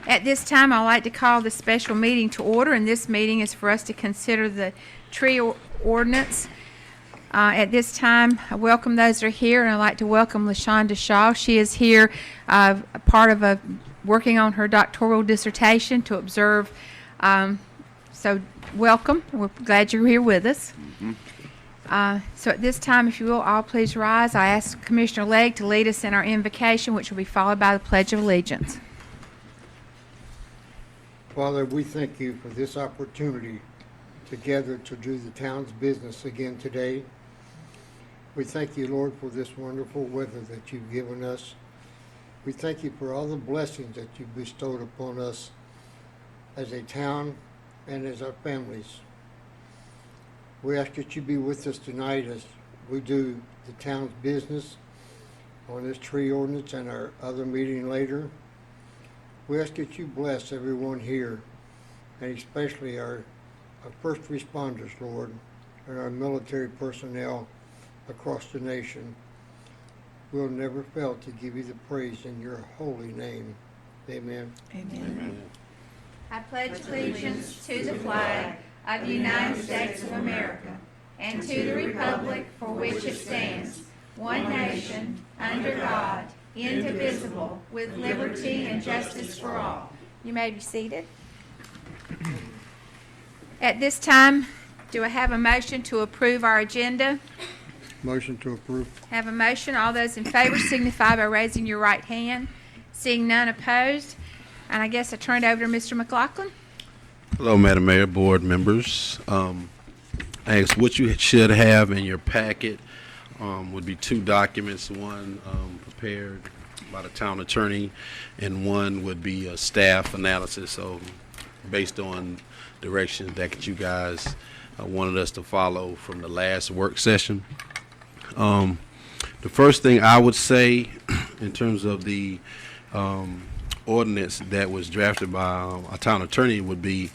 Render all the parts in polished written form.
At this time, I'd like to call the special meeting to order, and this meeting is for us to consider the tree ordinance. At this time, I welcome those that are here, and I'd like to welcome LaShonda Shaw. She is here, part of working on her doctoral dissertation to observe. So welcome. We're glad you're here with us. So at this time, if you will, all please rise. I ask Commissioner Legg to lead us in our invocation, which will be followed by the Pledge of Allegiance. Father, we thank you for this opportunity together to do the town's business again today. We thank you, Lord, for this wonderful weather that you've given us. We thank you for all the blessings that you've bestowed upon us as a town and as our families. We ask that you be with us tonight as we do the town's business on this tree ordinance and our other meeting later. We ask that you bless everyone here, and especially our first responders, Lord, and our military personnel across the nation. We'll never fail to give you the praise in your holy name. Amen. Amen. I pledge allegiance to the flag of the United States of America and to the republic for which it stands, one nation, under God, indivisible, with liberty and justice for all. You may be seated. At this time, do I have a motion to approve our agenda? Motion to approve. Have a motion. All those in favor signify by raising your right hand. Seeing none opposed. And I guess I turn it over to Mr. McLaughlin. Hello, Madam Mayor, board members. I guess what you should have in your packet would be two documents, one prepared by the town attorney, and one would be a staff analysis. So based on directions that you guys wanted us to follow from the last work session. The first thing I would say in terms of the ordinance that was drafted by our town attorney would be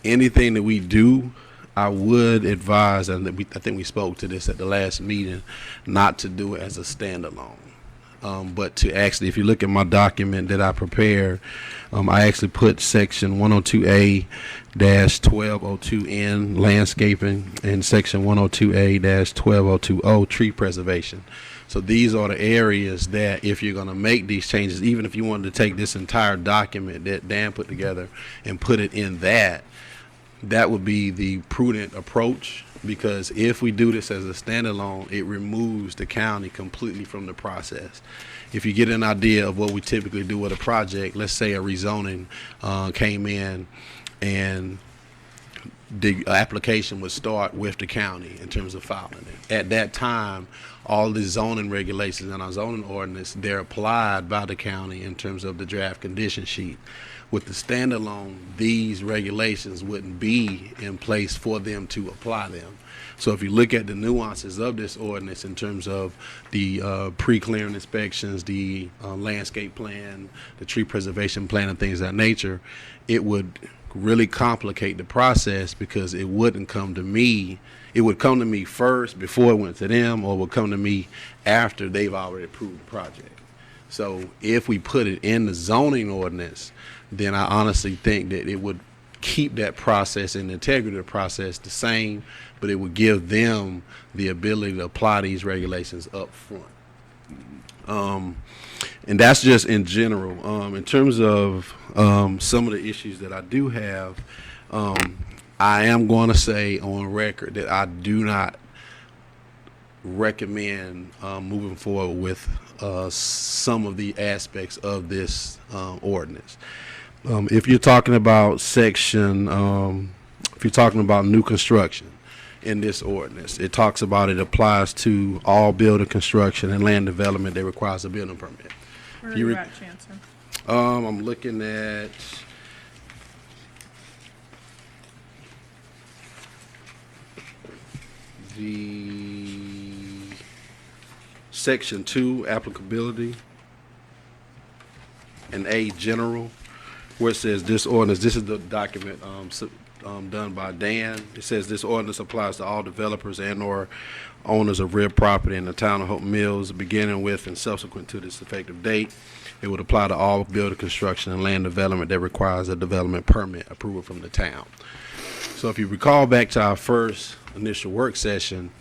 anything that we do, I would advise, and I think we spoke to this at the last meeting, not to do it as a standalone. But to actually, if you look at my document that I prepared, I actually put section 102A-1202N landscaping and section 102A-12020 tree preservation. So these are the areas that if you're going to make these changes, even if you wanted to take this entire document that Dan put together and put it in that would be the prudent approach, because if we do this as a standalone, it removes the county completely from the process. If you get an idea of what we typically do with a project, let's say a rezoning came in and the application would start with the county in terms of filing it. At that time, all the zoning regulations and our zoning ordinance, they're applied by the county in terms of the draft condition sheet. With the standalone, these regulations wouldn't be in place for them to apply them. So if you look at the nuances of this ordinance in terms of the pre-clearing inspections, the landscape plan, the tree preservation plan, and things of that nature, it would really complicate the process because it wouldn't come to me. It would come to me first before it went to them, or would come to me after they've already approved the project. So if we put it in the zoning ordinance, then I honestly think that it would keep that process and the integrity of the process the same, but it would give them the ability to apply these regulations up front. And that's just in general. In terms of some of the issues that I do have, I am going to say on record that I do not recommend moving forward with some of the aspects of this ordinance. If you're talking about section, if you're talking about new construction in this ordinance, it talks about it applies to all building construction and land development that requires a building permit. Where are you at, Chancellor? I'm looking at the section 2 applicability and A general, where it says this ordinance, this is the document done by Dan. It says this ordinance applies to all developers and/or owners of real property in the town of Hope Mills, beginning with and subsequent to this effective date. It would apply to all building, construction, and land development that requires a development permit approval from the town. So if you recall back to our first initial work session,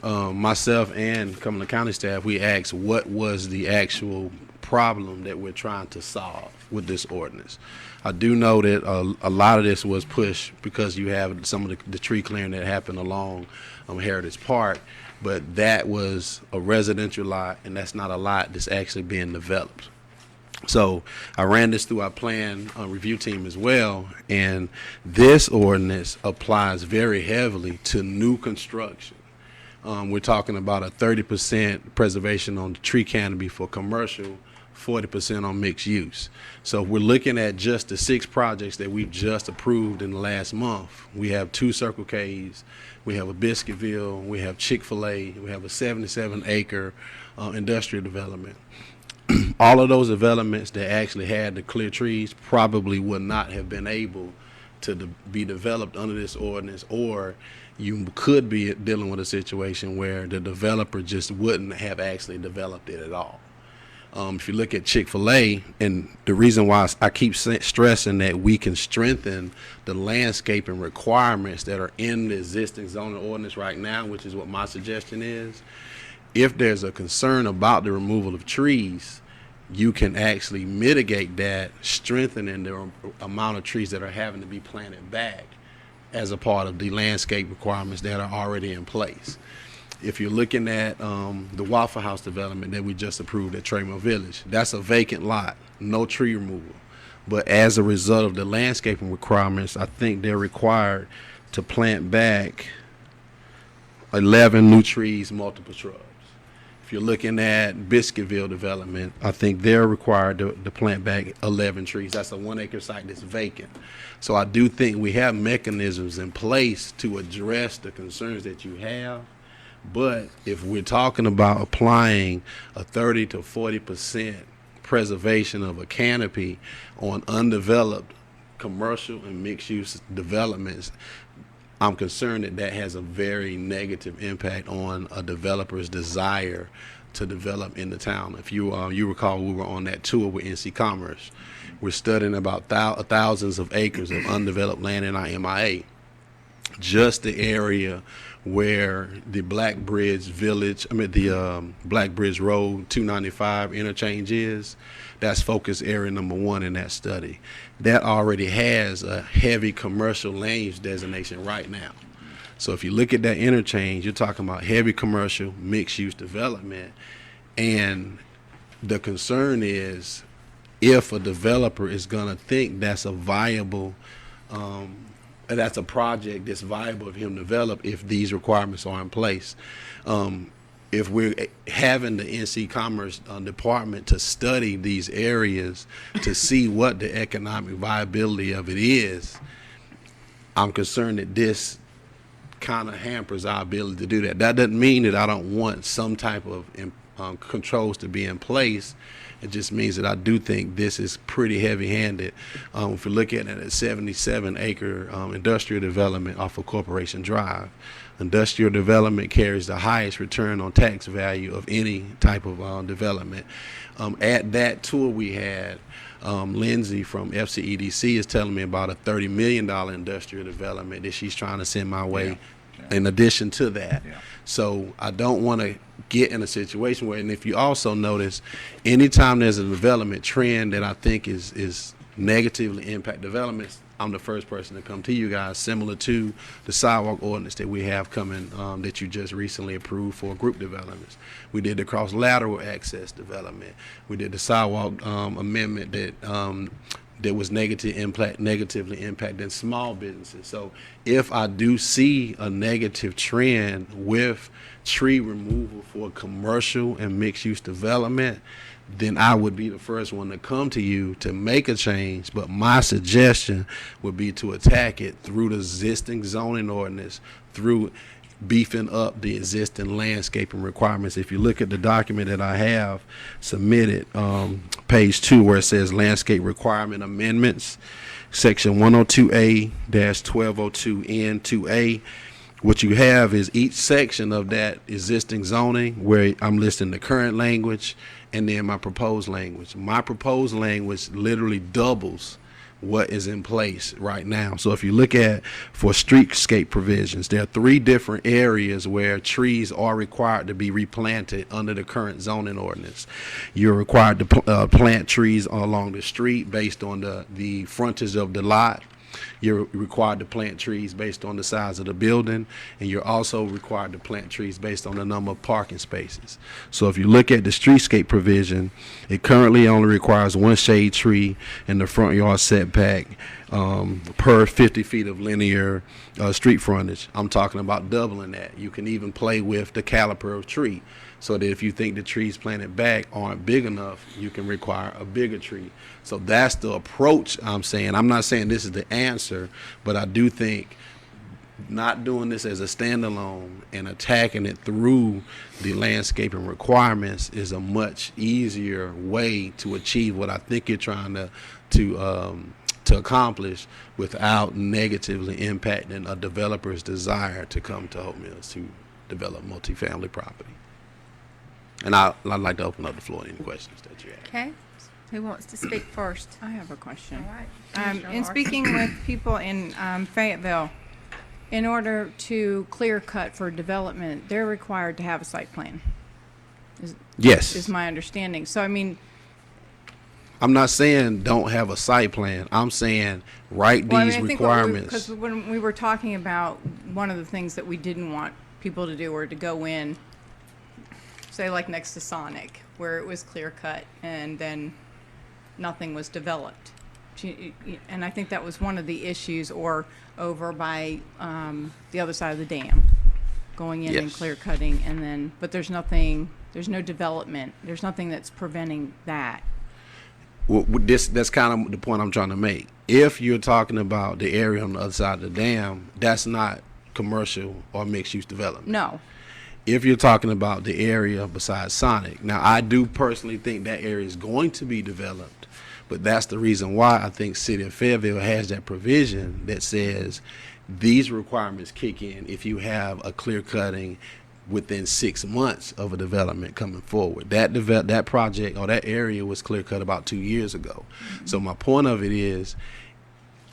myself and Cumberland County staff, we asked what was the actual problem that we're trying to solve with this ordinance. I do know that a lot of this was pushed because you have some of the tree clearing that happened along Heritage Park, but that was a residential lot, and that's not a lot that's actually being developed. So I ran this through our plan review team as well, and this ordinance applies very heavily to new construction. We're talking about a 30% preservation on the tree canopy for commercial, 40% on mixed use. So if we're looking at just the 6 projects that we've just approved in the last month, we have 2 Circle K's, we have a Biscuitville, we have Chick-fil-A, we have a 77-acre industrial development. All of those developments that actually had the clear trees probably would not have been able to be developed under this ordinance, or you could be dealing with a situation where the developer just wouldn't have actually developed it at all. If you look at Chick-fil-A, and the reason why I keep stressing that we can strengthen the landscaping requirements that are in the existing zoning ordinance right now, which is what my suggestion is, if there's a concern about the removal of trees, you can actually mitigate that, strengthening the amount of trees that are having to be planted back as a part of the landscape requirements that are already in place. If you're looking at the Waffle House development that we just approved at Traymore Village, that's a vacant lot, no tree removal. But as a result of the landscaping requirements, I think they're required to plant back 11 new trees, multiple shrubs. If you're looking at Biscuitville development, I think they're required to plant back 11 trees. That's a 1-acre site that's vacant. So I do think we have mechanisms in place to address the concerns that you have. But if we're talking about applying a 30 to 40% preservation of a canopy on undeveloped commercial and mixed-use developments, I'm concerned that that has a very negative impact on a developer's desire to develop in the town. If you recall, we were on that tour with NC Commerce. We're studying about thousands of acres of undeveloped land in our MIA. Just the area where the Black Bridge Road 295 interchange is, that's focus area number 1 in that study. That already has a heavy commercial land use designation right now. So if you look at that interchange, you're talking about heavy commercial mixed use development. And the concern is if a developer is going to think that's a viable that's a project that's viable of him to develop if these requirements are in place. If we're having the NC Commerce Department to study these areas to see what the economic viability of it is, I'm concerned that this kind of hampers our ability to do that. That doesn't mean that I don't want some type of controls to be in place. It just means that I do think this is pretty heavy-handed. If you look at it, a 77-acre industrial development off of Corporation Drive, industrial development carries the highest return on tax value of any type of development. At that tour we had, Lindsay from FCEDC is telling me about a $30 million industrial development that she's trying to send my way. Yeah. In addition to that. Yeah. So I don't want to get in a situation where, and if you also notice, anytime there's a development trend that I think is negatively impact developments, I'm the first person to come to you guys, similar to the sidewalk ordinance that we have coming that you just recently approved for group developments. We did the cross-lateral access development. We did the sidewalk amendment that was negatively impacting small businesses. So if I do see a negative trend with tree removal for commercial and mixed-use development, then I would be the first one to come to you to make a change. But my suggestion would be to attack it through the existing zoning ordinance, through beefing up the existing landscaping requirements. If you look at the document that I have submitted, page 2 where it says landscape requirement amendments, section 102A-1202N2A. What you have is each section of that existing zoning where I'm listing the current language and then my proposed language. My proposed language literally doubles what is in place right now. So if you look at for streetscape provisions, there are 3 different areas where trees are required to be replanted under the current zoning ordinance. You're required to plant trees along the street based on the frontage of the lot. You're required to plant trees based on the size of the building, and you're also required to plant trees based on the number of parking spaces. So if you look at the streetscape provision, it currently only requires 1 shade tree in the front yard setback per 50 feet of linear street frontage. I'm talking about doubling that. You can even play with the caliper of tree, so that if you think the trees planted back aren't big enough, you can require a bigger tree. So that's the approach I'm saying. I'm not saying this is the answer, but I do think not doing this as a standalone and attacking it through the landscaping requirements is a much easier way to achieve what I think you're trying to accomplish without negatively impacting a developer's desire to come to Hope Mills to develop multifamily property. And I'd like to open up the floor to any questions that you have. Okay, who wants to speak first? I have a question. All right. In Commissioner Larson. speaking with people in Fayetteville, in order to clear cut for development, they're required to have a site plan, Yes. is my understanding. So, I mean, I'm not saying don't have a site plan. I'm saying write well, I these mean, I think requirements. because when we were talking about one of the things that we didn't want people to do or to go in, say like next to Sonic, where it was clear cut and then nothing was developed. And I think that was one of the issues, or over by the other side of the dam, going in and Yes. clear cutting, and then, but there's no development. There's nothing that's preventing that. Well, that's kind of the point I'm trying to make. If you're talking about the area on the other side of the dam, that's not commercial or mixed use development. No. If you're talking about the area besides Sonic, now I do personally think that area is going to be developed, but that's the reason why I think City of Fayetteville has that provision that says these requirements kick in if you have a clear cutting within 6 months of a development coming forward. That project or that area was clear cut about 2 years ago. Mm-hmm. So my point of it is,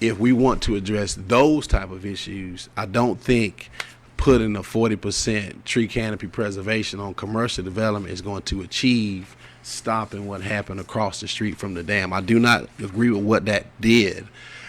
if we want to address those type of issues, I don't think putting a 40% tree canopy preservation on commercial development is going to achieve stopping what happened across the street from the dam. I do not agree with what that did.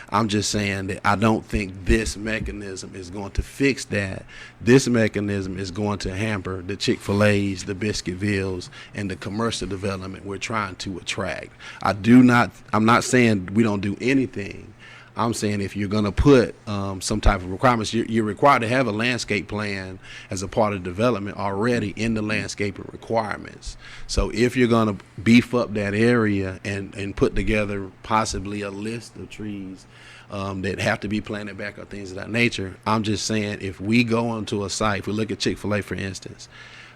I'm just saying that I don't think this mechanism is going to fix that. This mechanism is going to hamper the Chick-fil-A's, the Biscuitvilles, and the commercial development we're trying to attract. I'm not saying we don't do anything. I'm saying if you're going to put some type of requirements, you're required to have a landscape plan as a part of development already in the landscaping requirements. So if you're going to beef up that area and put together possibly a list of trees that have to be planted back or things of that nature, I'm just saying if we go onto a site, if we look at Chick-fil-A for instance,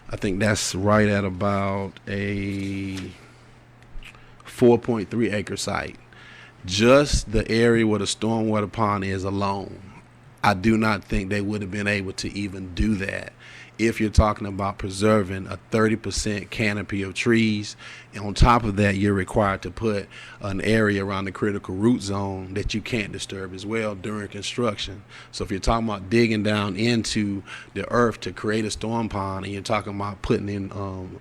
I think that's right at about a 4.3 acre site. Just the area where the stormwater pond is alone, I do not think they would have been able to even do that if you're talking about preserving a 30% canopy of trees. And on top of that, you're required to put an area around the critical root zone that you can't disturb as well during construction. So if you're talking about digging down into the earth to create a storm pond, and you're talking about putting in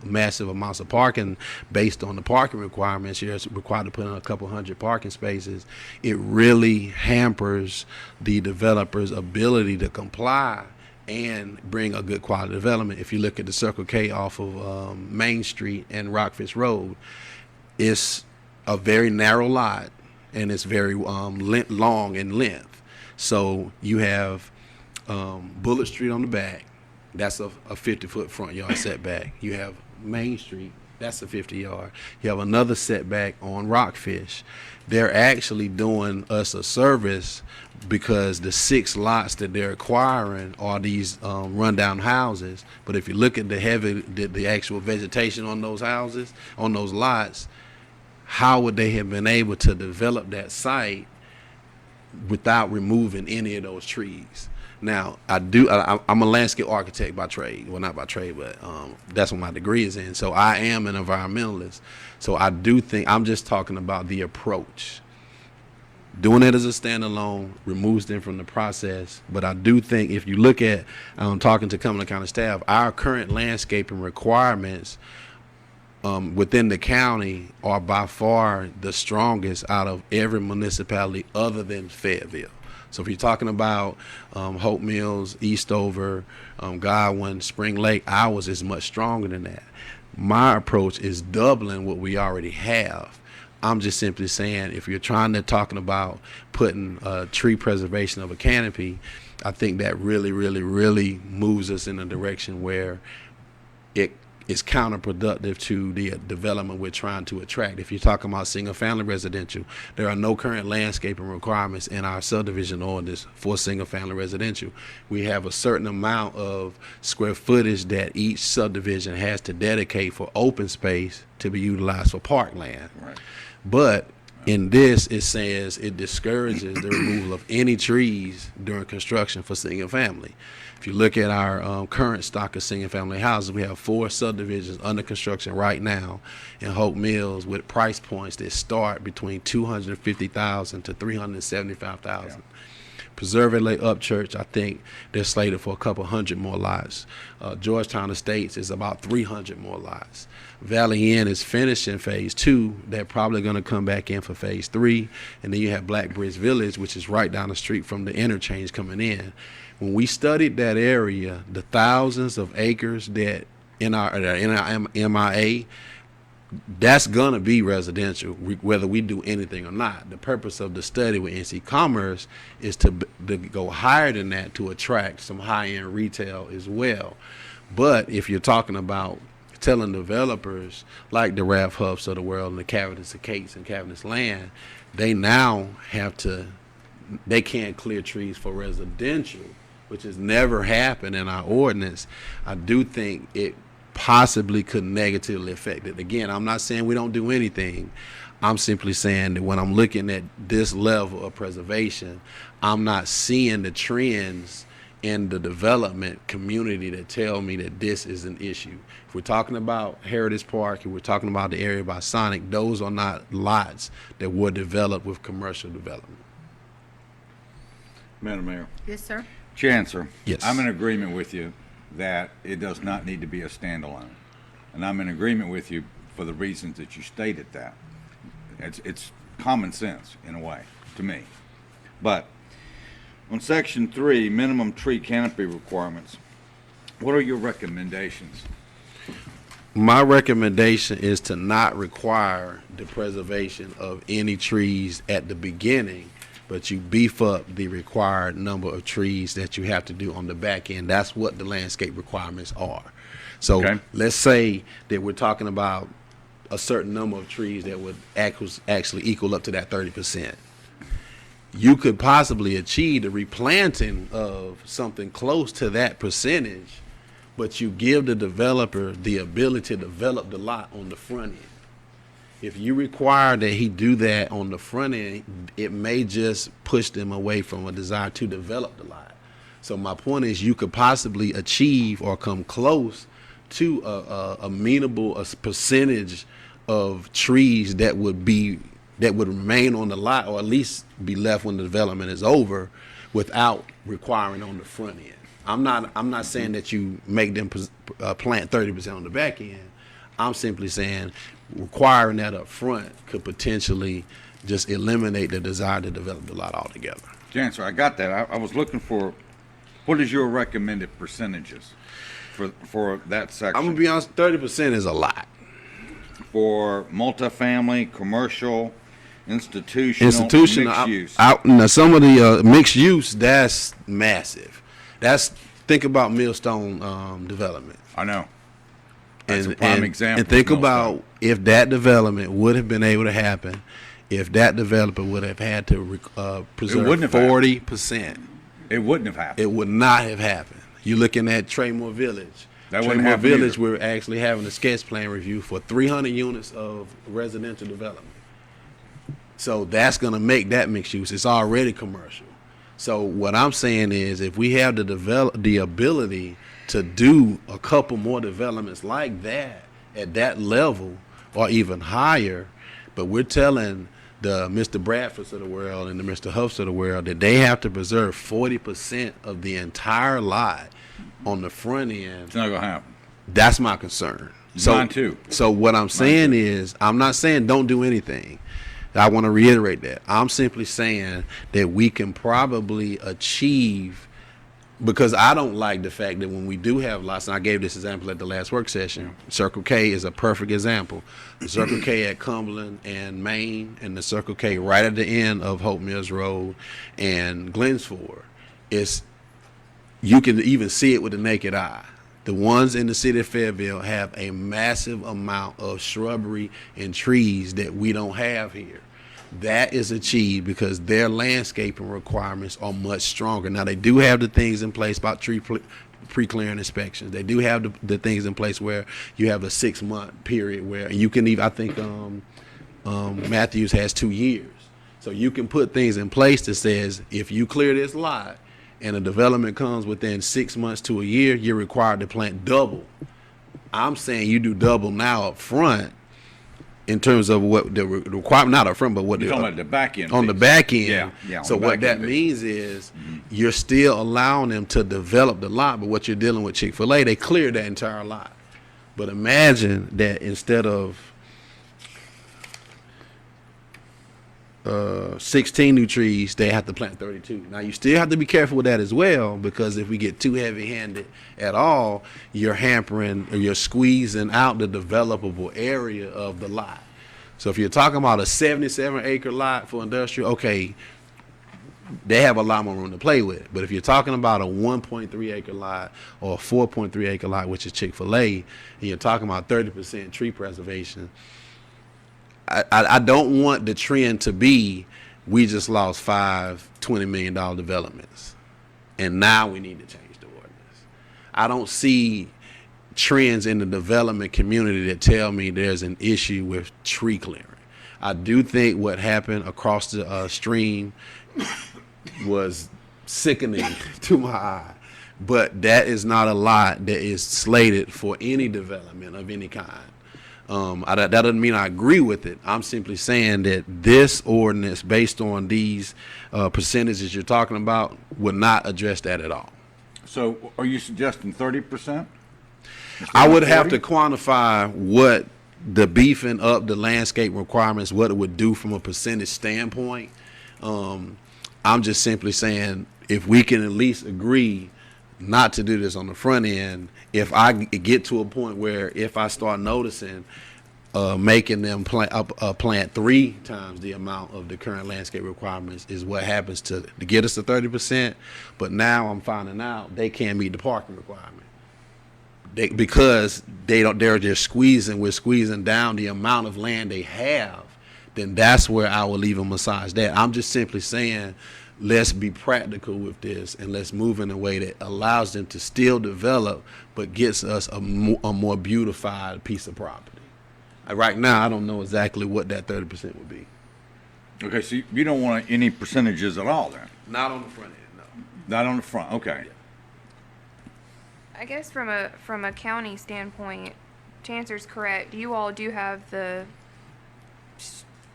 massive amounts of parking based on the parking requirements, you're required to put in a couple hundred parking spaces. It really hampers the developer's ability to comply and bring a good quality development. If you look at the Circle K off of Main Street and Rockfish Road, it's a very narrow lot and it's very long in length. So you have Bullitt Street on the back, that's a 50-foot front yard setback. You have Main Street, that's a 50-yard. You have another setback on Rockfish. They're actually doing us a service because the 6 lots that they're acquiring are these rundown houses. But if you look at the actual vegetation on those houses, on those lots, how would they have been able to develop that site without removing any of those trees? Now, I'm a landscape architect by trade. Well, not by trade, but that's what my degree is in. So I am an environmentalist. So I do think, I'm just talking about the approach. Doing it as a standalone removes them from the process. But I do think if you look at, talking to Cumberland County staff, our current landscaping requirements within the county are by far the strongest out of every municipality other than Fayetteville. So if you're talking about Hope Mills, Eastover, Godwin, Spring Lake, ours is much stronger than that. My approach is doubling what we already have. I'm just simply saying, if you're talking about putting tree preservation of a canopy, I think that really, really, really moves us in a direction where it is counterproductive to the development we're trying to attract. If you're talking about single-family residential, there are no current landscaping requirements in our subdivision ordinance for single-family residential. We have a certain amount of square footage that each subdivision has to dedicate for open space to be utilized for parkland. Right. But in this, it says it discourages the removal of any trees during construction for single family. If you look at our current stock of single family houses, we have 4 subdivisions under construction right now in Hope Mills with price points that start between $250,000 to $375,000. Yeah. Preserve Lake Upchurch, I think they're slated for a couple hundred more lots. Georgetown Estates is about 300 more lots. Valley Inn is finishing phase 2. They're probably going to come back in for phase 3. And then you have Black Bridge Village, which is right down the street from the interchange coming in. When we studied that area, the thousands of acres that in our MIA, that's going to be residential, whether we do anything or not. The purpose of the study with NC Commerce is to go higher than that to attract some high-end retail as well. But if you're talking about telling developers like the Ralph Huffs of the world and the Cavendish of Cates and Cavendish Land, they now they can't clear trees for residential, which has never happened in our ordinance. I do think it possibly could negatively affect it. Again, I'm not saying we don't do anything. I'm simply saying that when I'm looking at this level of preservation, I'm not seeing the trends in the development community that tell me that this is an issue. If we're talking about Heritage Park, if we're talking about the area by Sonic, those are not lots that were developed with commercial development. Madam Mayor. Yes, sir. Chancellor. Yes. I'm in agreement with you that it does not need to be a standalone. And I'm in agreement with you for the reasons that you stated that. It's common sense in a way to me. But on Section 3, minimum tree canopy requirements, what are your recommendations? My recommendation is to not require the preservation of any trees at the beginning, but you beef up the required number of trees that you have to do on the back end. That's what the landscape requirements are. So Let's say that we're talking about a certain number of trees that would actually equal up to that 30%. You could possibly achieve the replanting of something close to that percentage, but you give the developer the ability to develop the lot on the front end. If you require that he do that on the front end, it may just push them away from a desire to develop the lot. So my point is, you could possibly achieve or come close to a percentage of trees that would remain on the lot, or at least be left when the development is over, without requiring on the front end. I'm not saying that you make them plant 30% on the back end. I'm simply saying requiring that up front could potentially just eliminate the desire to develop the lot altogether. Chancellor, I got that. I was looking for, what is your recommended percentages for that section? I'm gonna be honest, 30% is a lot. For multifamily, commercial, institutional, mixed use. Now some of the mixed use, that's massive. Think about Millstone development. I know. That's a prime example. And think about if that development would have been able to happen, if that developer would have had to preserve 40%. It wouldn't have happened. It would not have happened. You're looking at Traymore Village. Traymore Village, we're actually having a sketch plan review for 300 units of residential development. So that's going to make that mixed use. It's already commercial. So what I'm saying is, if we have the ability to do a couple more developments like that at that level or even higher, but we're telling the Mr. Bradfords of the world and the Mr. Huffs of the world that they have to preserve 40% of the entire lot on the front end. It's not gonna happen. That's my concern. Mine too. So what I'm saying is, I'm not saying don't do anything. I want to reiterate that. I'm simply saying that we can probably achieve, because I don't like the fact that when we do have lots, and I gave this example at the last work session, Circle K is a perfect example. The Circle K at Cumberland and Maine, and the Circle K right at the end of Hope Mills Road and Glensford, you can even see it with the naked eye. The ones in the city of Fayetteville have a massive amount of shrubbery and trees that we don't have here. That is achieved because their landscaping requirements are much stronger. Now, they do have the things in place about tree pre-clearing inspections. They do have the things in place where you have a 6-month period where you can even, I think Matthews has 2 years. So you can put things in place that says, if you clear this lot, and a development comes within 6 months to a year, you're required to plant double. I'm saying you do double now up front in terms of what the requirement, not up front, but what You're talking about the back end. on the piece. back end. Yeah. So what that means is you're still allowing them to develop the lot, but what you're dealing with Chick-fil-A, they cleared that entire lot. But imagine that instead of 16 new trees, they have to plant 32. Now, you still have to be careful with that as well, because if we get too heavy-handed at all, you're hampering or you're squeezing out the developable area of the lot. So if you're talking about a 77-acre lot for industrial, okay, they have a lot more room to play with. But if you're talking about a 1.3-acre lot or a 4.3-acre lot, which is Chick-fil-A, and you're talking about 30% tree preservation, I don't want the trend to be we just lost 5 $20 million developments and now we need to change the ordinance. I don't see trends in the development community that tell me there's an issue with tree clearing. I do think what happened across the stream was sickening to my eye, but that is not a lot that is slated for any development of any kind. That doesn't mean I agree with it. I'm simply saying that this ordinance, based on these percentages you're talking about, would not address that at all. So are you suggesting 30%? I would have to quantify what the beefing up the landscape requirements, what it would do from a percentage standpoint. I'm just simply saying, if we can at least agree not to do this on the front end, if I get to a point where if I start noticing making them plant 3 times the amount of the current landscape requirements is what happens to get us to 30%. But now I'm finding out they can't meet the parking requirement. Because they're just squeezing down the amount of land they have, then that's where I will leave them massage that. I'm just simply saying, let's be practical with this and let's move in a way that allows them to still develop, but gets us a more beautified piece of property. Right now, I don't know exactly what that 30% would be. Okay, so you don't want any percentages at all then? Not on the front end, no. Not on the front, okay. I guess from a county standpoint, Chancellor's correct. You all do have the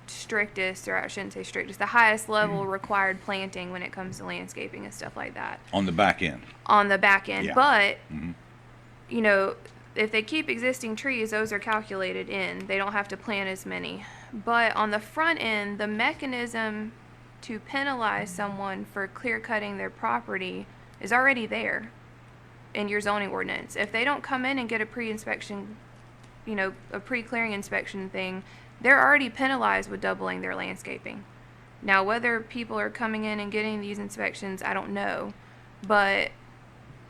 strictest, or I shouldn't say strictest, the highest level required planting when it comes to landscaping and stuff like that. On the back end. On the back end. Yeah. But, you know, if they keep existing trees, those are calculated in. They don't have to plant as many. But on the front end, the mechanism to penalize someone for clear cutting their property is already there in your zoning ordinance. If they don't come in and get a pre-inspection, you know, a pre-clearing inspection thing, they're already penalized with doubling their landscaping. Now, whether people are coming in and getting these inspections, I don't know. But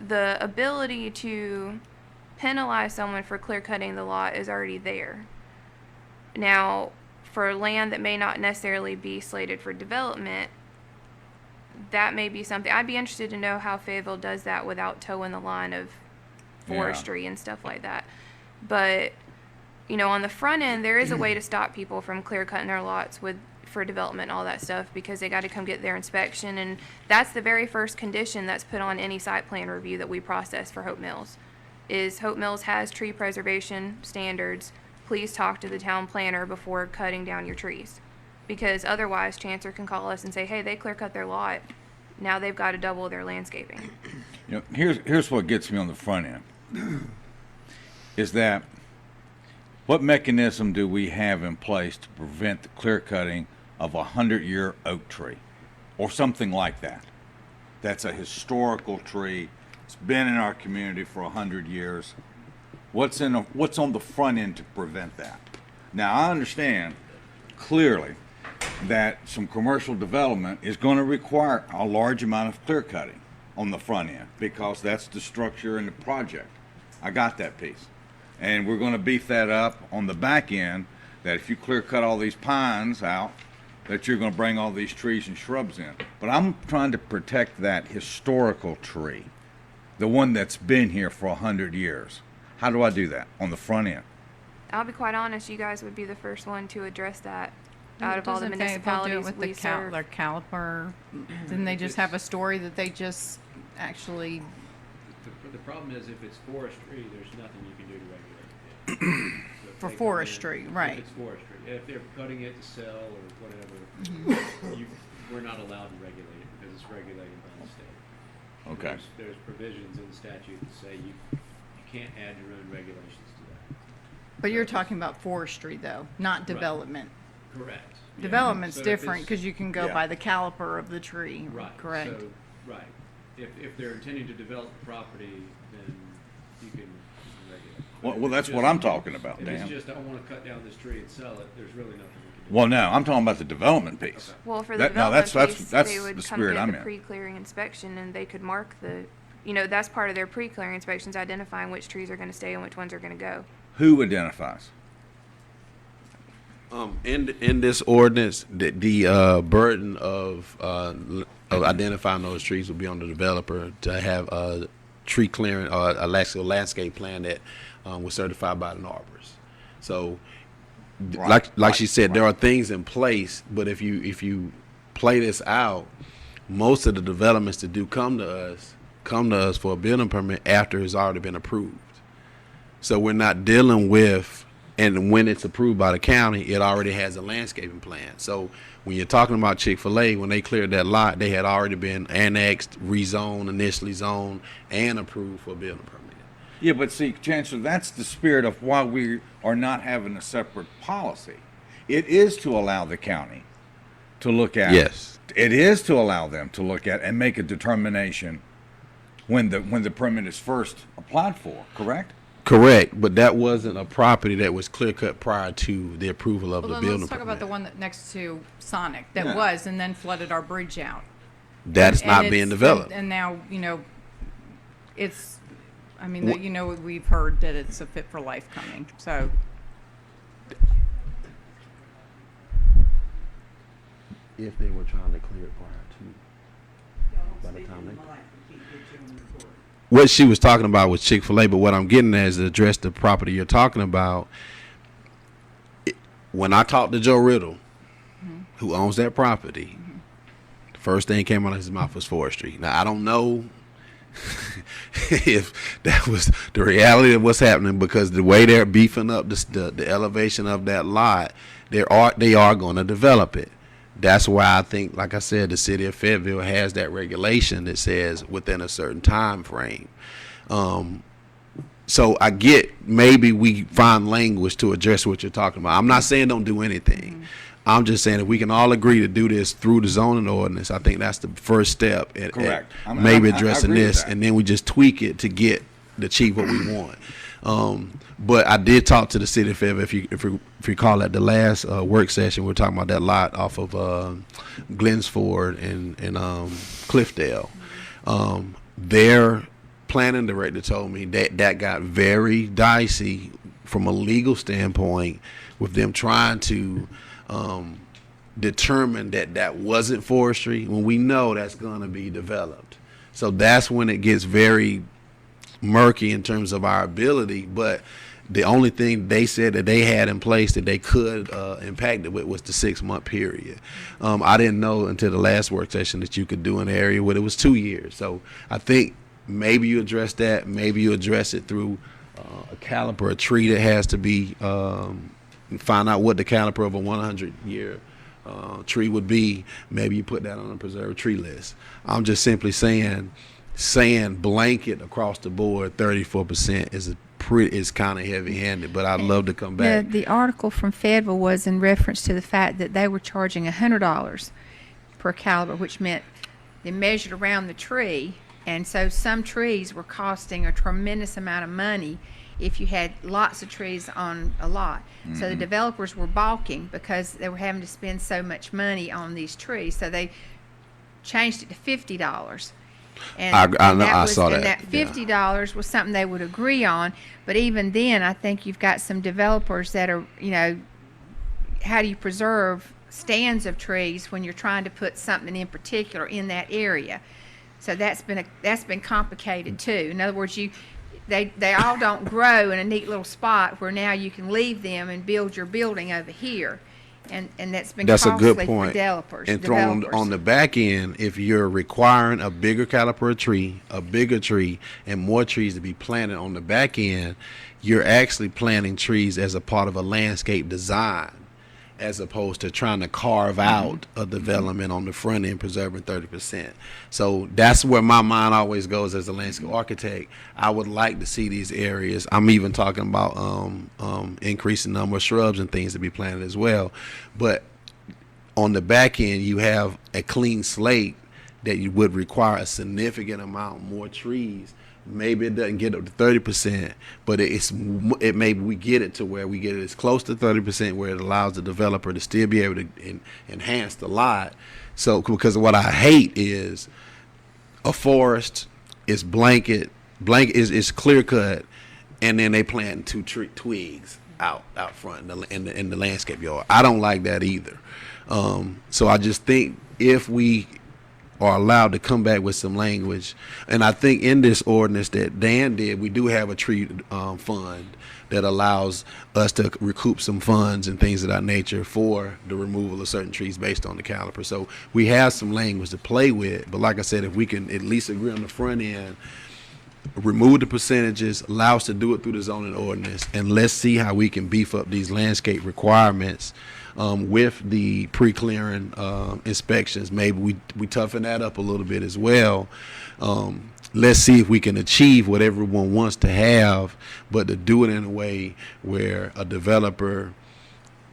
the ability to penalize someone for clear cutting the lot is already there. Now, for land that may not necessarily be slated for development, that may be something. I'd be interested to know how Fayetteville does that without towing the line of forestry and stuff like that. But, on the front end, there is a way to stop people from clear cutting their lots for development and all that stuff, because they got to come get their inspection, and that's the very first condition that's put on any site plan review that we process for Hope Mills. Is Hope Mills has tree preservation standards. Please talk to the town planner before cutting down your trees, because otherwise Chancellor can call us and say, hey, they clear cut their lot. Now they've got to double their landscaping. Here's what gets me on the front end, is that what mechanism do we have in place to prevent the clear cutting of a 100-year oak tree or something like that? That's a historical tree. It's been in our community for 100 years. What's on the front end to prevent that? Now, I understand clearly that some commercial development is going to require a large amount of clear cutting on the front end, because that's the structure in the project. I got that piece. And we're going to beef that up on the back end, that if you clear cut all these pines out, that you're going to bring all these trees and shrubs in. But I'm trying to protect that historical tree, the one that's been here for 100 years. How do I do that on the front end? I'll be quite honest, you guys would be the first one to address that out of all the municipalities with we serve. their caliper, didn't they just have a story that they just actually? The problem is, if it's forestry, there's nothing you can do to regulate it. So if For they come forestry, in, right. If it's forestry, if they're cutting it to sell or whatever, we're not allowed to regulate it because it's regulated by the state. Okay. There's provisions in the statute that say you can't add your own regulations to that. But you're talking about forestry though, not Right. development. Correct. Yeah. Development's So if different it's- because you can go Yeah. by the caliper of the tree. Right. Correct. So, right. If they're intending to develop the property, then you can regulate. Well, If it's that's what just- I'm talking about, If Dan. it's just, I want to cut down this tree and sell it, there's really nothing we can do. Well, no, I'm talking about the development piece. Well, for the That- no, development that's- piece, that's they the would come spirit get I'm the in. pre-clearing inspection, and they could mark that's part of their pre-clearing inspections, identifying which trees are going to stay and which ones are going to go. Who identifies? In this ordinance, the burden of identifying those trees will be on the developer to have a tree clearing or a landscape plan that was certified by an arborist. So, like she said, there are things in place, but if you play this out, most of the developments that do come to us for a building permit after it's already been approved. So we're not dealing with, and when it's approved by the county, it already has a landscaping plan. So when you're talking about Chick-fil-A, when they cleared that lot, they had already been annexed, rezoned, initially zoned, and approved for a building permit. Yeah, but see, Chancellor, that's the spirit of why we are not having a separate policy. It is to allow the county to look at. Yes. It is to allow them to look at and make a determination when the permit is first applied for, correct? Correct, but that wasn't a property that was clear cut prior to the approval of Well, the then building let's talk permit. about the one that next to Sonic that Yeah. was and then flooded our bridge out. That's And not it's- being developed. And now, it's, What- we've heard that it's a fit for life coming, so. If they were trying to clear it prior to, by the time they. What she was talking about was Chick-fil-A, but what I'm getting at is to address the property you're talking about. When I talked to Joe Riddle, who owns that property, the first thing came out of his mouth was forestry. Now, I don't know if that was the reality of what's happening, because the way they're beefing up the elevation of that lot, they are going to develop it. That's why I think, like I said, the city of Fayetteville has that regulation that says within a certain time frame. So I get maybe we find language to address what you're talking about. I'm not saying don't do anything. I'm just saying if we can all agree to do this through the zoning ordinance, I think that's the first step at Correct. maybe I addressing agree with this, that. and then we just tweak it to get the achieve what we want. But I did talk to the city of Fayetteville. If you recall, at the last work session, we were talking about that lot off of Glensford and Cliffdale. Their planning director told me that got very dicey from a legal standpoint with them trying to determine that wasn't forestry when we know that's going to be developed. So that's when it gets very murky in terms of our ability. But the only thing they said that they had in place that they could impact it with was the 6-month period. I didn't know until the last work session that you could do an area where it was 2 years. So I think maybe you address that. Maybe you address it through a caliper, a tree that has to be, find out what the caliper of a 100-year tree would be. Maybe you put that on a preserved tree list. I'm just simply saying blanket across the board 34% is kind of heavy-handed, but I'd love to come back. The article from Fayetteville was in reference to the fact that they were charging $100 per caliber, which meant they measured around the tree, and so some trees were costing a tremendous amount of money if you had lots of trees on a lot. So the developers were balking because they were having to spend so much money on these trees, so they changed it to $50. And I know, I was, saw and that, that $50 was something they would agree on. But even then, I think you've got some developers that are, how do you preserve stands of trees when you're trying to put something in particular in that area? So that's been complicated too. In other words, they all don't grow in a neat little spot where now you can leave them and build your building over here. And that's been That's a costly good point. for developers. And thrown on the back end, if you're requiring a bigger caliper of tree, a bigger tree, and more trees to be planted on the back end, you're actually planting trees as a part of a landscape design, as opposed to trying to carve out a development on the front end, preserving 30%. So that's where my mind always goes as a landscape architect. I would like to see these areas. I'm even talking about increasing number of shrubs and things to be planted as well. But on the back end, you have a clean slate that you would require a significant amount more trees. Maybe it doesn't get up to 30%, but maybe we get it to where we get it as close to 30% where it allows the developer to still be able to enhance the lot. So, because what I hate is a forest is blanket is clear cut, and then they plant two twigs out front in the landscape yard. I don't like that either. So I just think if we are allowed to come back with some language. And I think in this ordinance that Dan did, we do have a tree fund that allows us to recoup some funds and things of that nature for the removal of certain trees based on the caliper. So we have some language to play with. But like I said, if we can at least agree on the front end, remove the percentages, allow us to do it through the zoning ordinance, and let's see how we can beef up these landscape requirements with the pre-clearing inspections. Maybe we toughen that up a little bit as well. Let's see if we can achieve what everyone wants to have, but to do it in a way where a developer,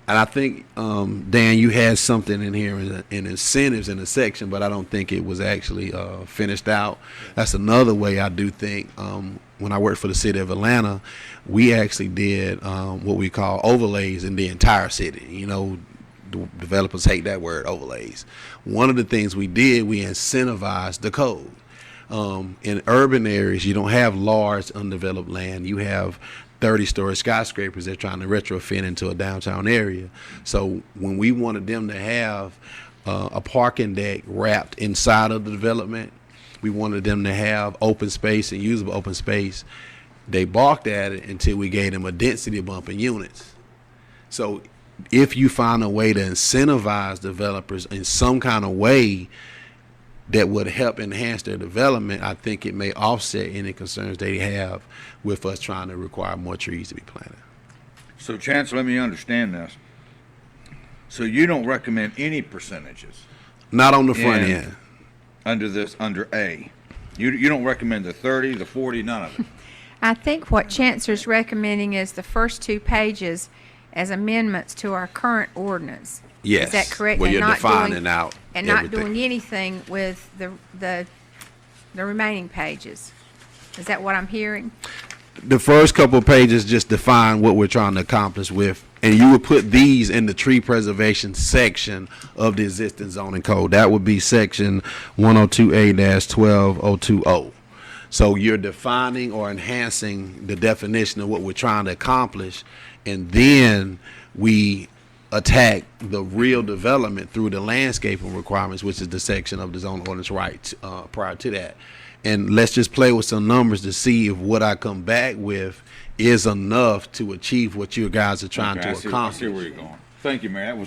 and I think, Dan, you had something in here in incentives in a section, but I don't think it was actually finished out. That's another way I do think. When I worked for the city of Atlanta, we actually did what we call overlays in the entire city. You know, developers hate that word, overlays. One of the things we did, we incentivized the code. In urban areas, you don't have large undeveloped land. You have 30-story skyscrapers they're trying to retrofit into a downtown area. So when we wanted them to have a parking deck wrapped inside of the development, we wanted them to have open space and usable open space. They balked at it until we gave them a density bump in units. So if you find a way to incentivize developers in some kind of way that would help enhance their development, I think it may offset any concerns they have with us trying to require more trees to be planted. So, Chance, let me understand this. So you don't recommend any percentages Not on the front end. under A. You don't recommend the 30, the 40, none of it. I think what Chancellor's recommending is the first 2 pages as amendments to our current ordinance. Yes. Is that correct? Where And you're not defining doing- out And not everything. doing anything with the remaining pages. Is that what I'm hearing? The first couple of pages just define what we're trying to accomplish with, and you would put these in the tree preservation section of the existing zoning code. That would be section 102A-12020. So you're defining or enhancing the definition of what we're trying to accomplish, and then we attack the real development through the landscaping requirements, which is the section of the zone ordinance right prior to that. And let's just play with some numbers to see if what I come back with is enough to achieve what you guys are trying Okay, to I see accomplish. where you're going. Thank you, Mayor. That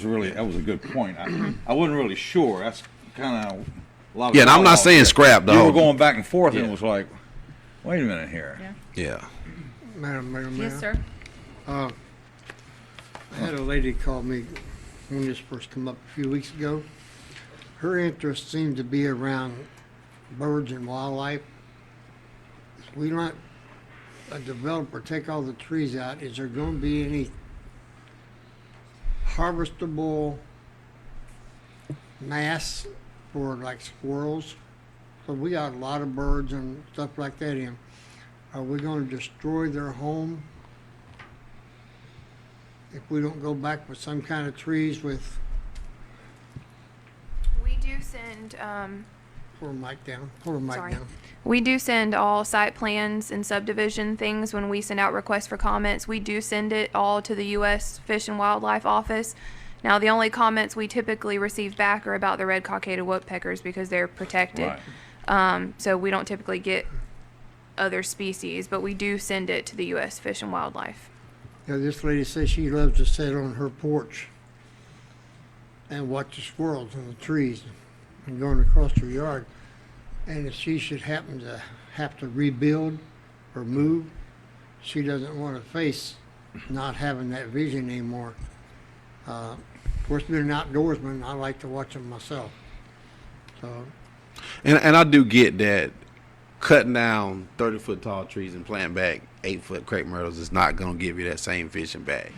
was a good point. I wasn't really sure. That's kind of a lot of. Yeah, and I'm not dialogue saying there. scrap the You whole. were going back and forth, and Yeah. it was like, wait a minute here. Yeah. Yeah. Madam Mayor, Yes, sir. I had a lady call me when this first come up a few weeks ago. Her interest seemed to be around birds and wildlife. If we let a developer take all the trees out, is there going to be any harvestable mass for like squirrels? So we got a lot of birds and stuff like that in. Are we going to destroy their home if we don't go back with some kind of trees with, We do send, pull the mic down, pull the mic Sorry. down. we do send all site plans and subdivision things when we send out requests for comments. We do send it all to the U.S. Fish and Wildlife Office. Now, the only comments we typically receive back are about the red cockaded woodpeckers because they're protected. Right. So we don't typically get other species, but we do send it to the U.S. Fish and Wildlife. Yeah, this lady says she loves to sit on her porch and watch the squirrels and the trees and going across her yard. And if she should happen to have to rebuild or move, she doesn't want to face not having that vision anymore. Of course, being an outdoorsman, I like to watch them myself. So, And I do get that cutting down 30-foot tall trees and planting back 8-foot crepe myrtles is not going to give you that same fishing back.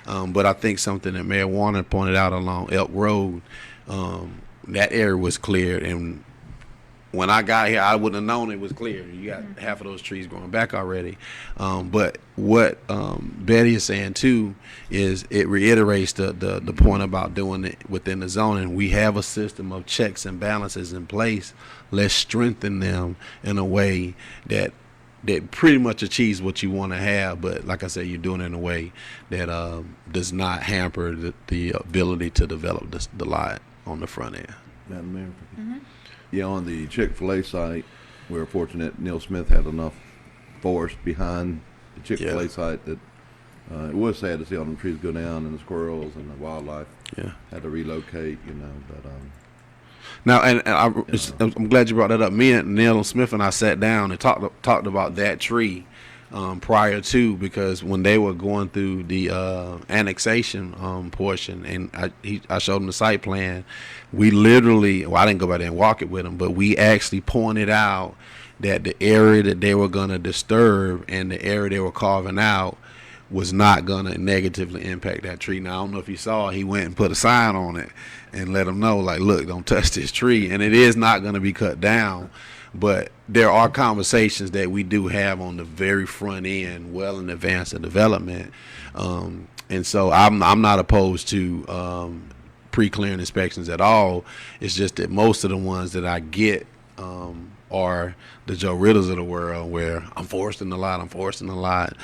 But I think something that Mayor Warner pointed out along Elk Road, that area was cleared. And when I got here, I wouldn't have known it was cleared. You got half of those trees growing back already. But what Betty is saying too is it reiterates the point about doing it within the zoning. We have a system of checks and balances in place. Let's strengthen them in a way that pretty much achieves what you want to have. But like I said, you're doing it in a way that does not hamper the ability to develop the lot on the front end. Madam Mayor? Yeah, on the Chick-fil-A site, we were fortunate Neil Smith had enough forest behind the Chick-fil-A Yeah. site that it was sad to see all them trees go down and the squirrels and the wildlife Yeah. had to relocate, but Now, I'm glad you brought that up. Me and Neil Smith and I sat down and talked about that tree prior to, because when they were going through the annexation portion, and I showed them the site plan, we literally, well, I didn't go by there and walk it with them, but we actually pointed out that the area that they were going to disturb and the area they were carving out was not going to negatively impact that tree. Now, I don't know if you saw, he went and put a sign on it and let them know, like, look, don't touch this tree. And it is not going to be cut down. But there are conversations that we do have on the very front end, well in advance of development. And so I'm not opposed to pre-clearing inspections at all. It's just that most of the ones that I get are the Joe Riddles of the world, where I'm foresting a lot.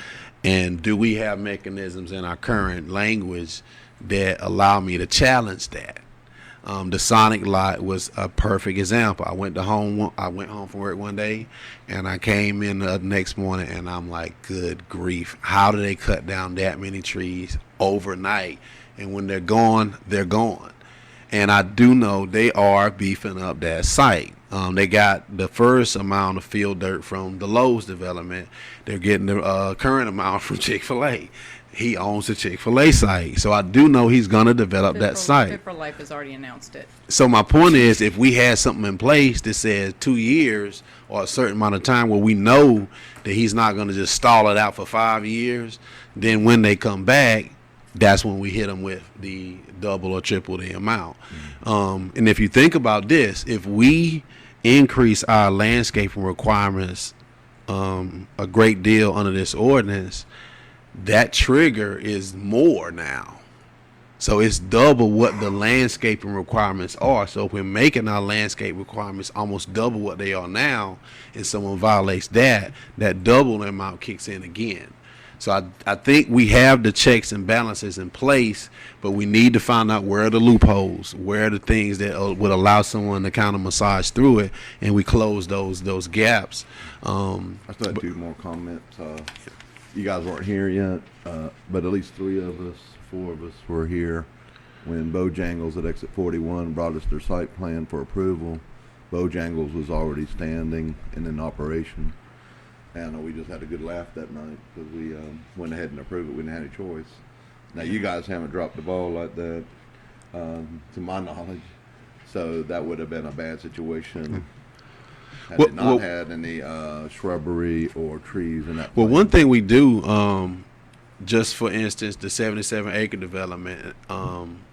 And do we have mechanisms in our current language that allow me to challenge that? The Sonic lot was a perfect example. I went home from work one day, and I came in the next morning, and I'm like, good grief, how do they cut down that many trees overnight? And when they're gone, they're gone. And I do know they are beefing up that site. They got the first amount of field dirt from the Lowe's development. They're getting the current amount from Chick-fil-A. He owns the Chick-fil-A site. So I do know he's going to develop that site. Fit for Life has already announced it. So my point is, if we had something in place that says 2 years or a certain amount of time where we know that he's not going to just stall it out for 5 years, then when they come back, that's when we hit them with the double or triple the amount. And if you think about this, if we increase our landscaping requirements a great deal under this ordinance, that trigger is more now. So it's double what the landscaping requirements are. So if we're making our landscape requirements almost double what they are now, and someone violates that double amount kicks in again. So I think we have the checks and balances in place, but we need to find out where are the loopholes, where are the things that would allow someone to kind of massage through it, and we close those gaps. I still have two more comments. You guys weren't here yet, but at least 4 of us were here when Bojangles at exit 41 brought us their site plan for approval. Bojangles was already standing and in operation. And we just had a good laugh that night because we went ahead and approved it. We didn't have any choice. Now, you guys haven't dropped the ball like that, to my knowledge. So that would have been a bad situation had it not had any shrubbery or trees in that Well, plan. one thing we do, just for instance, the 77-acre development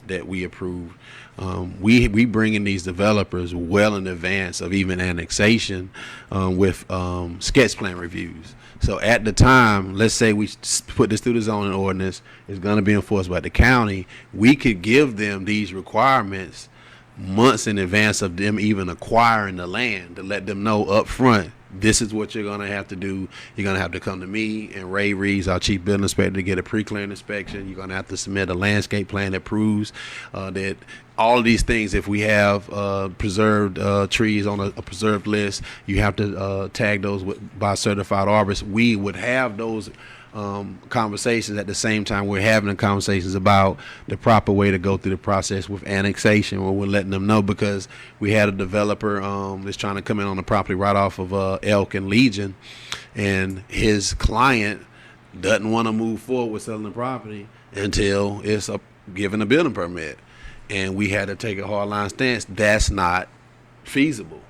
that we approved, we bring in these developers well in advance of even annexation with sketch plan reviews. So at the time, let's say we put this through the zoning ordinance, it's going to be enforced by the county, we could give them these requirements months in advance of them even acquiring the land to let them know up front, this is what you're going to have to do. You're going to have to come to me and Ray Reeves, our chief building inspector, to get a pre-clearing inspection. You're going to have to submit a landscape plan that proves that all of these things, if we have preserved trees on a preserved list, you have to tag those by certified arborists. We would have those conversations at the same time we're having the conversations about the proper way to go through the process with annexation, where we're letting them know, because we had a developer that's trying to come in on the property right off of Elk and Legion, and his client doesn't want to move forward with selling the property until it's given a building permit, and we had to take a hard line stance. That's not feasible.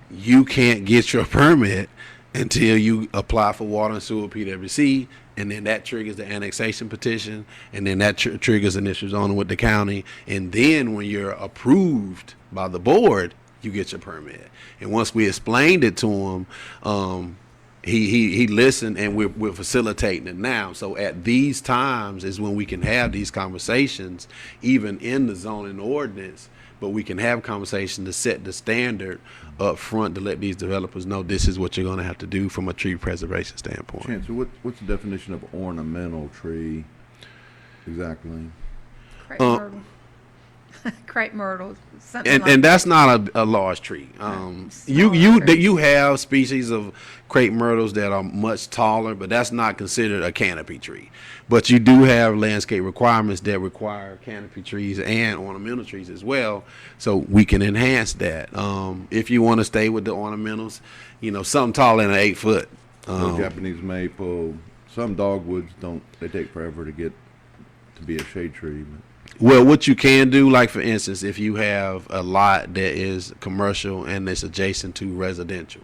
You can't get your permit until you apply for water and sewer PWC, and then that triggers the annexation petition, and then that triggers initial zoning with the county, and then when you're approved by the board, you get your permit. And once we explained it to him, he listened, and we're facilitating it now. So at these times is when we can have these conversations, even in the zoning ordinance, but we can have conversations to set the standard up front to let these developers know this is what you're going to have to do from a tree preservation standpoint. Chancellor, what's the definition of ornamental tree exactly? Crepe myrtle. Crepe myrtle, something like And that. that's not a large tree. You have species of crepe myrtles that are much taller, but that's not considered a canopy tree. But you do have landscape requirements that require canopy trees and ornamental trees as well, so we can enhance that. If you want to stay with the ornamentals, something taller than 8 foot. No Japanese maple. Some dogwoods they take forever to be a shade tree. Well, what you can do, like for instance, if you have a lot that is commercial and it's adjacent to residential,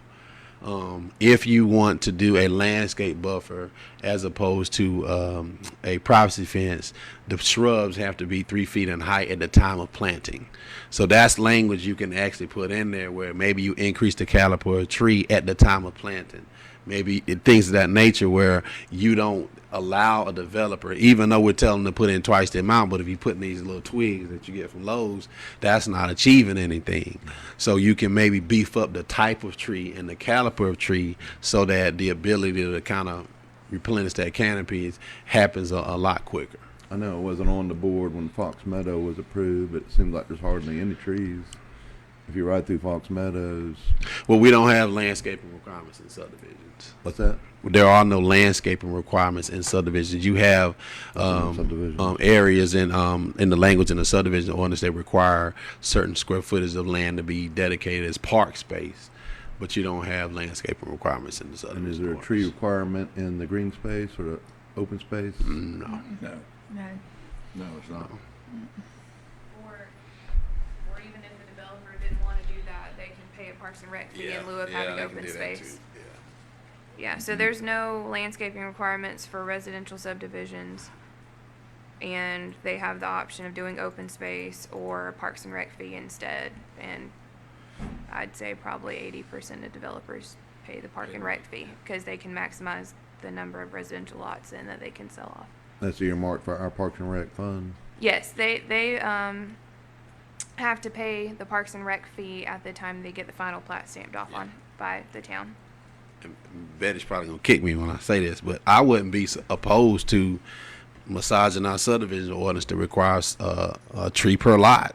if you want to do a landscape buffer as opposed to a privacy fence, the shrubs have to be 3 feet in height at the time of planting. So that's language you can actually put in there where maybe you increase the caliber of a tree at the time of planting. Maybe things of that nature where you don't allow a developer, even though we're telling them to put in twice the amount, but if you put in these little twigs that you get from Lowe's, that's not achieving anything. So you can maybe beef up the type of tree and the caliber of tree so that the ability to kind of replenish that canopy happens a lot quicker. I know it wasn't on the board when Fox Meadow was approved, but it seems like there's hardly any trees. If you ride through Fox Meadows. Well, we don't have landscaping requirements in subdivisions. What's that? There are no landscaping requirements in subdivisions. You have areas in the language in the subdivision ordinance that require certain square footage of land to be dedicated as park space, but you don't have landscaping requirements in the subdivision. And is there a tree requirement in the green space or the open space? No. No. No, it's not. Or even if the developer didn't want to do that, they can pay a Parks and Rec fee in lieu of having open space. Yeah, so there's no landscaping requirements for residential subdivisions, and they have the option of doing open space or Parks and Rec fee instead. And I'd say probably 80% of developers pay the Park and Rec fee because they can maximize the number of residential lots in that they can sell off. That's earmarked for our Parks and Rec fund. Yes, they have to pay the Parks and Rec fee at the time they get the final plat stamped off on by the town. Betty's probably gonna kick me when I say this, but I wouldn't be opposed to massaging our subdivision ordinance that requires a tree per lot.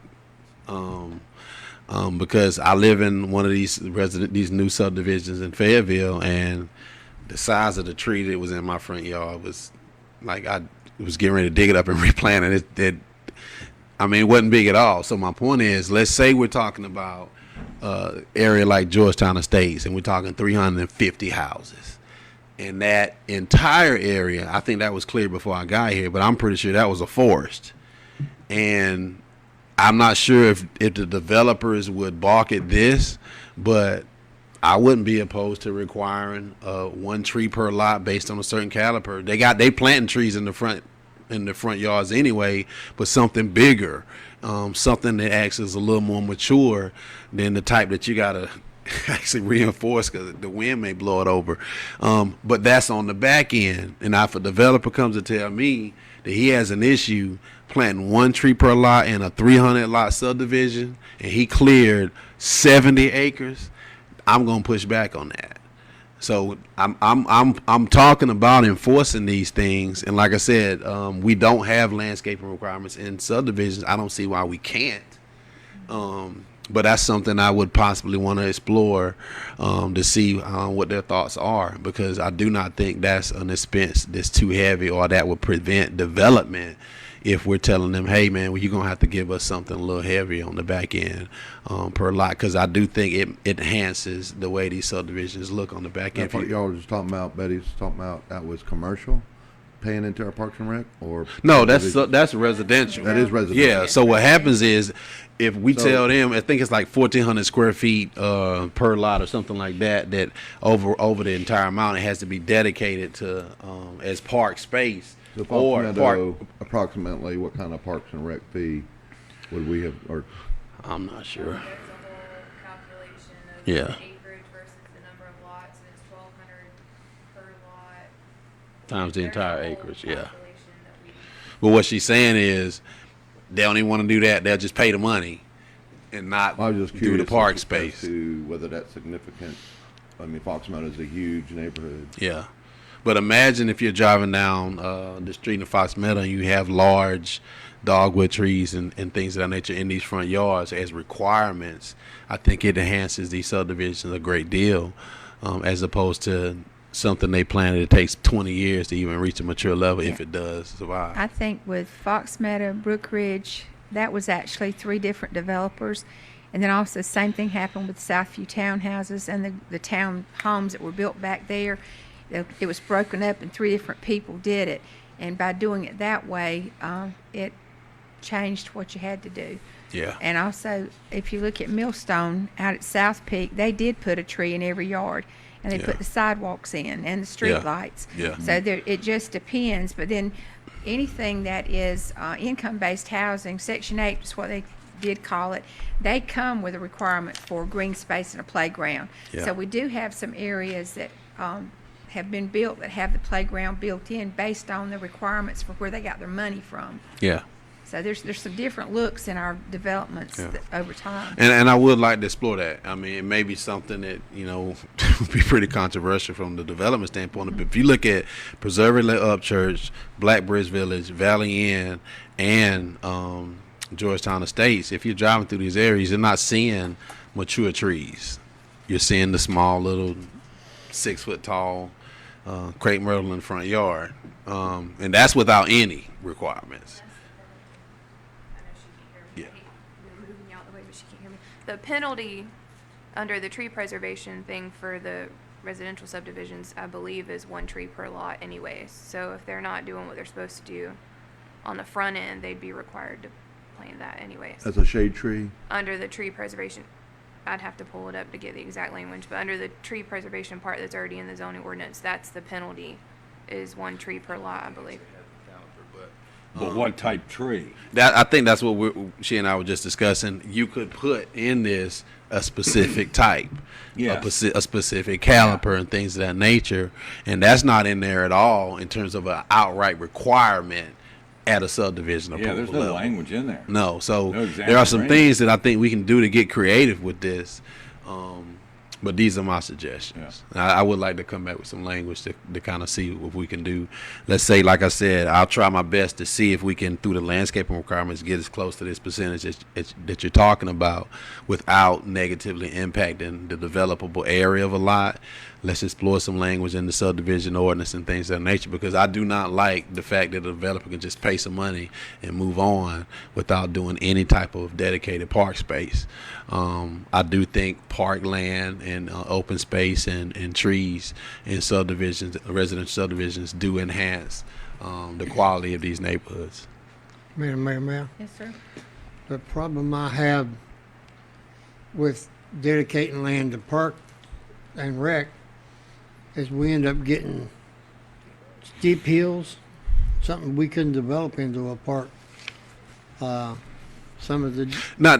Because I live in one of these new subdivisions in Fayetteville, and the size of the tree that was in my front yard was like I was getting ready to dig it up and replant it. It wasn't big at all. So my point is, let's say we're talking about area like Georgetown Estates, and we're talking 350 houses. And that entire area, I think that was clear before I got here, but I'm pretty sure that was a forest. And I'm not sure if the developers would balk at this, but I wouldn't be opposed to requiring 1 tree per lot based on a certain caliber. They planting trees in the front yards anyway, but something bigger, something that actually is a little more mature than the type that you gotta actually reinforce because the wind may blow it over. But that's on the back end. And if a developer comes to tell me that he has an issue planting 1 tree per lot in a 300 lot subdivision and he cleared 70 acres, I'm gonna push back on that. So I'm talking about enforcing these things, and like I said, we don't have landscaping requirements in subdivisions. I don't see why we can't. But that's something I would possibly want to explore to see what their thoughts are, because I do not think that's an expense that's too heavy or that would prevent development if we're telling them, hey, man, well, you're going to have to give us something a little heavier on the back end per lot, because I do think it enhances the way these subdivisions look on the back end. That's what y'all were just talking about, Betty's talking about, that was commercial? Paying into our Parks and Rec, or no? That's residential. That is residential. Yeah. So what happens is, if we tell them, I think it's like 1,400 square feet per lot or something like that, that over the entire amount, it has to be dedicated to as park space. So Or approximately what kind of Parks and Rec fee would we have? Or I'm not sure. There's a whole calculation of Yeah. acreage versus the number of lots, and it's 1,200 per lot. Times the There's a entire whole acreage. Yeah. calculation that we- But what she's saying is, they don't even want to do that. They'll just pay the money and not I was just do curious the park as space. to whether that's significant. I mean, Fox Meadow is a huge neighborhood. Yeah. But imagine if you're driving down the street in Fox Meadow and you have large dogwood trees and things of that nature in these front yards as requirements. I think it enhances these subdivisions a great deal, as opposed to something they planted it takes 20 years to even reach a mature level, if it does survive. I think with Fox Meadow, Brook Ridge, that was actually 3 different developers. And then also the same thing happened with Southview townhouses and the town homes that were built back there. It was broken up and 3 different people did it. And by doing it that way, it changed what you had to do. Yeah. And also, if you look at Millstone out at South Peak, they did put a tree in every yard. And they Yeah. put the sidewalks in and the street Yeah. lights. Yeah. So it just depends. But then anything that is income-based housing, Section 8 is what they did call it, they come with a requirement for green space and a playground. Yeah. So we do have some areas that have been built that have the playground built in based on the requirements for where they got their money from. Yeah. So there's some different looks in our developments Yeah. over time. And I would like to explore that. I mean, it may be something that, would be pretty controversial from the development standpoint. But if you look at Preserve Upchurch, Black Bridge Village, Valley Inn, and Georgetown Estates, if you're driving through these areas, you're not seeing mature trees. You're seeing the small little 6 foot tall crepe myrtle in the front yard. And that's without any requirements. I know she can't hear me. Yeah. We're moving out the way, but she can't hear me. The penalty under the tree preservation thing for the residential subdivisions, I believe, is 1 tree per lot anyways. So if they're not doing what they're supposed to do on the front end, they'd be required to plant that anyways. As a shade tree. Under the tree preservation, I'd have to pull it up to get the exact language, but under the tree preservation part that's already in the zoning ordinance, that's the penalty, is 1 tree per lot, I believe. But what type tree? I think that's what she and I were just discussing. You could put in this a specific type, Yes. a specific caliper and things of that nature, and that's not in there at all in terms of an outright requirement at a subdivision Yeah, approval there's no level. language in there. No, so No exact there are some range. things that I think we can do to get creative with this. But these are my suggestions. I would like to come back with some language to kind of see what we can do. Let's say, like I said, I'll try my best to see if we can, through the landscaping requirements, get as close to this percentage that you're talking about without negatively impacting the developable area of a lot. Let's explore some language in the subdivision ordinance and things of that nature, because I do not like the fact that a developer can just pay some money and move on without doing any type of dedicated park space. I do think parkland and open space and trees in subdivisions, residential subdivisions, do enhance the quality of these neighborhoods. Mayor. Yes, sir. The problem I have with dedicating land to park and rec is we end up getting steep hills, something we couldn't develop into a park. Some of the Now,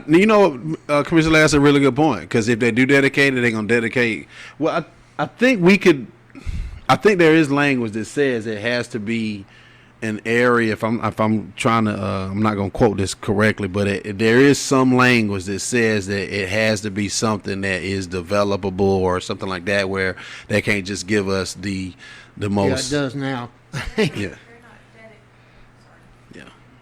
Commissioner Lee, that's a really good point, because if they do dedicate it, they're going to dedicate. Well, I think we could. I think there is language that says it has to be an area. If I'm trying to, I'm not going to quote this correctly, but there is some language that says that it has to be something that is developable or something like that, where they can't just give us the most. Yeah, it does now. Yeah.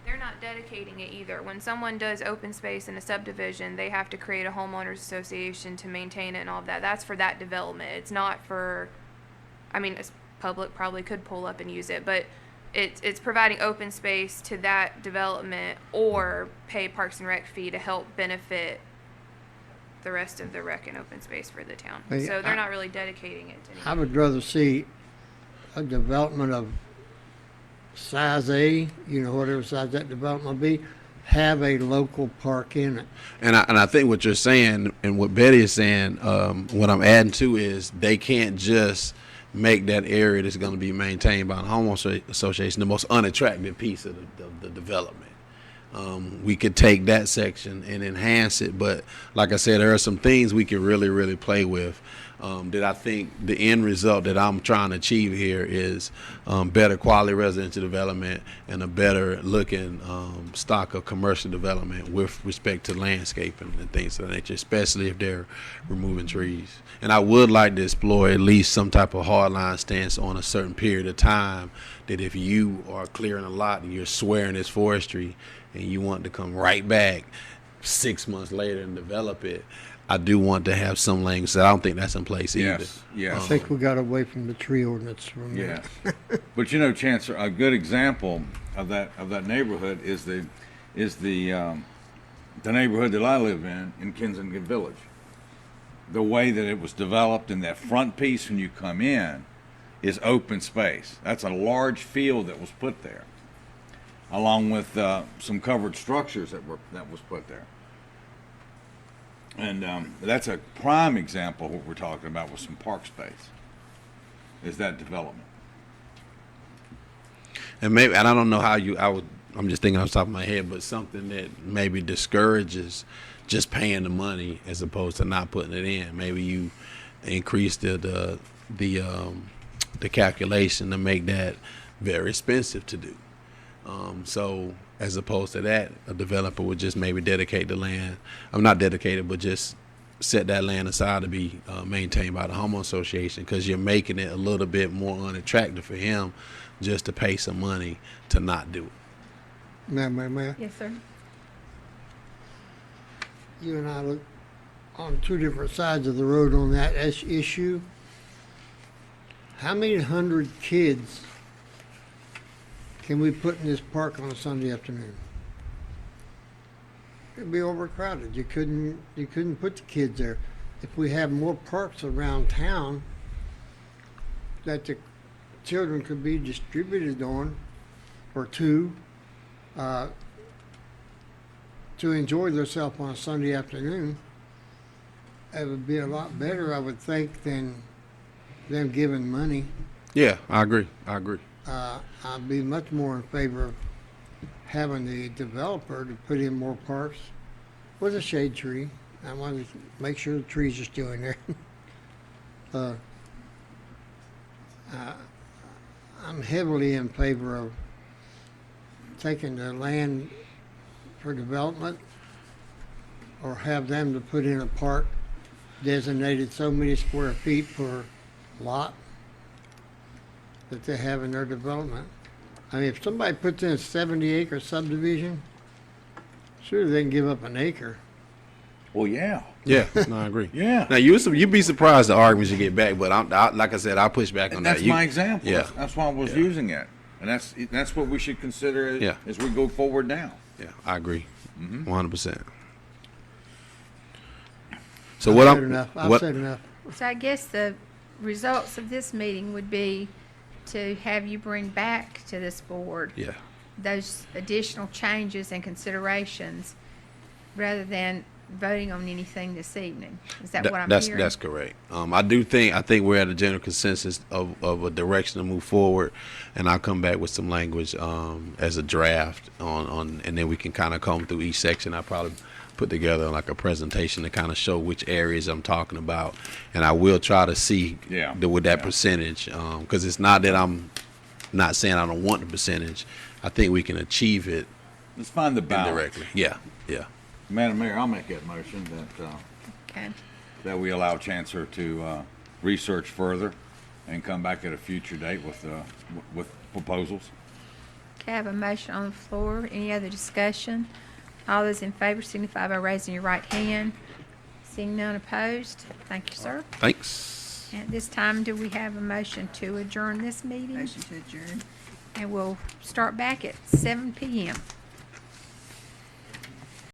They're not dedicating it either. When someone does open space in a subdivision, they have to create a homeowners association to maintain it and all of that. That's for that development. It's not for, I mean, it's public probably could pull up and use it, but it's providing open space to that development or pay Parks and Rec fee to help benefit the rest of the rec and open space for the town. Hey, So they're not really dedicating it to anything. I would rather see a development of size A, whatever size that development be, have a local park in it. And I think what you're saying and what Betty is saying, what I'm adding to is they can't just make that area that's going to be maintained by the homeowner association the most unattractive piece of the development. We could take that section and enhance it, but like I said, there are some things we can really, really play with. That I think the end result that I'm trying to achieve here is better quality residential development and a better looking stock of commercial development with respect to landscaping and things of that nature, especially if they're removing trees. And I would like to explore at least some type of hardline stance on a certain period of time, that if you are clearing a lot and you're swearing it's forestry and you want to come right back 6 months later and develop it, I do want to have some language. I don't think that's in place either. Yes. I think we got away from the tree ordinance for a Yeah, minute. but Chancellor, a good example of that neighborhood is the neighborhood that I live in Kensington Village. The way that it was developed in that front piece when you come in is open space. That's a large field that was put there, along with some covered structures that was put there. And that's a prime example of what we're talking about with some park space, is that development. And maybe, and I don't know how I'm just thinking off the top of my head, but something that maybe discourages just paying the money as opposed to not putting it in. Maybe you increase the calculation to make that very expensive to do. So as opposed to that, a developer would just maybe dedicate the land. I'm not dedicated, but just set that land aside to be maintained by the homeowner association, because you're making it a little bit more unattractive for him just to pay some money to not do it. Mayor, Yes, sir. you and I look on two different sides of the road on that issue. How many hundred kids can we put in this park on a Sunday afternoon? It'd be overcrowded. You couldn't put the kids there. If we have more parks around town that the children could be distributed on, or to enjoy themselves on a Sunday afternoon, it would be a lot better, I would think, than them giving money. Yeah, I agree. I'd be much more in favor of having the developer to put in more parks with a shade tree. I want to make sure the trees are still in there. I'm heavily in favor of taking the land for development, or have them to put in a park designated so many square feet per lot that they have in their development. I mean, if somebody puts in a 70-acre subdivision, sure, they can give up an acre. Well, yeah. Yeah, no, I agree. Yeah. Now you'd be surprised the arguments you get back, but like I said, I push back on And that. that's my example. Yeah. That's why I was Yeah. using it. And that's what we should consider as, Yeah. as we go forward now. Yeah, I agree, Mm-hmm. 100%. So what I've I'm said enough. I've what said enough. So I guess the results of this meeting would be to have you bring back to this board yeah. those additional changes and considerations rather than voting on anything this evening. Is that what I'm hearing? That's correct. I think we're at a general consensus of a direction to move forward, and I'll come back with some language as a draft on and then we can kind of comb through each section. I'll probably put together like a presentation to kind of show which areas I'm talking about, and I will try to see with that percentage, because it's not that I'm not saying I don't want the percentage. I think we can achieve it Let's find the balance. indirectly. Yeah. Madam Mayor, I'll make that motion Okay. that we allow Chancellor to research further and come back at a future date with proposals. Okay, I have a motion on the floor. Any other discussion? All those in favor signify by raising your right hand. Seeing none opposed, thank you, sir. Thanks. At this time, do we have a motion to adjourn this meeting? Motion to adjourn. And we'll start back at 7 p.m.